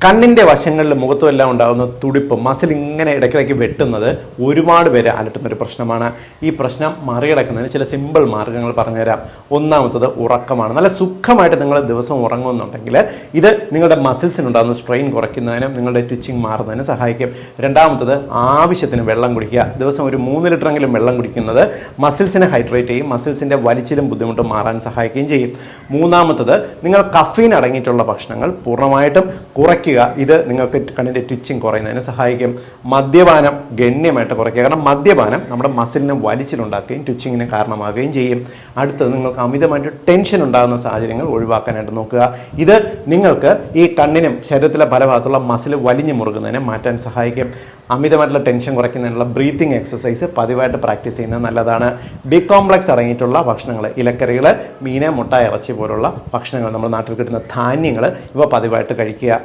കണ്ണിൻ്റെ വശങ്ങളിൽ മുഖത്തുമെല്ലാം ഉണ്ടാകുന്ന തുടിപ്പ് മസിൽ ഇങ്ങനെ ഇടയ്ക്കിടയ്ക്ക് വെട്ടുന്നത് ഒരുപാട് പേര് അലട്ടുന്നൊരു പ്രശ്നമാണ്. ഈ പ്രശ്നം മറികടക്കുന്നതിന് ചില സിമ്പിൾ മാർഗ്ഗങ്ങൾ പറഞ്ഞുതരാം. ഒന്നാമത്തത് ഉറക്കമാണ്. നല്ല സുഖമായിട്ട് നിങ്ങൾ ദിവസം ഉറങ്ങുന്നുണ്ടെങ്കിൽ ഇത് നിങ്ങളുടെ മസിൽസിനുണ്ടാകുന്ന സ്ട്രെയിൻ കുറയ്ക്കുന്നതിനും നിങ്ങളുടെ ട്വിച്ചിങ് മാറുന്നതിനും സഹായിക്കും. രണ്ടാമത്തത് ആവശ്യത്തിന് വെള്ളം കുടിക്കുക. ദിവസം ഒരു 3 ലിറ്ററെങ്കിലും വെള്ളം കുടിക്കുന്നത് മസിൽസിനെ ഹൈഡ്രേറ്റ് ചെയ്യും, മസിൽസിൻ്റെ വലിച്ചിലും ബുദ്ധിമുട്ടും മാറാൻ സഹായിക്കുകയും ചെയ്യും. മൂന്നാമത്തത് നിങ്ങൾ കഫീൻ അടങ്ങിയിട്ടുള്ള ഭക്ഷണങ്ങൾ പൂർണ്ണമായിട്ടും കുറയ്ക്കുക. ഇത് നിങ്ങൾക്ക് കണ്ണിൻ്റെ ട്വിച്ചിങ് കുറയുന്നതിന് സഹായിക്കും. മദ്യപാനം ഗണ്യമായിട്ട് കുറയ്ക്കുക. കാരണം മദ്യപാനം നമ്മുടെ മസിലിനെ വലിച്ചിലുണ്ടാക്കുകയും ട്വിച്ചിങ്ങിന് കാരണമാകുകയും ചെയ്യും. അടുത്തത് നിങ്ങൾക്ക് അമിതമായിട്ട് ടെൻഷൻ ഉണ്ടാകുന്ന സാഹചര്യങ്ങൾ ഒഴിവാക്കാനായിട്ട് നോക്കുക. ഇത് നിങ്ങൾക്ക് ഈ കണ്ണിനും ശരീരത്തിലെ പല ഭാഗത്തുള്ള മസിൽ വലിഞ്ഞു മുറുകുന്നതിനെ മാറ്റാൻ സഹായിക്കും. അമിതമായിട്ടുള്ള ടെൻഷൻ കുറയ്ക്കുന്നതിനുള്ള ബ്രീത്തിങ് എക്സസൈസ് പതിവായിട്ട് പ്രാക്ടീസ് ചെയ്യുന്നത് നല്ലതാണ്. ബി കോംപ്ലക്സ് അടങ്ങിയിട്ടുള്ള ഭക്ഷണങ്ങൾ, ഇലക്കറികൾ, മീൻ, മുട്ട, ഇറച്ചി പോലുള്ള ഭക്ഷണങ്ങൾ, നമ്മുടെ നാട്ടിൽ കിട്ടുന്ന ധാന്യങ്ങൾ, ഇവ പതിവായിട്ട് കഴിക്കുക.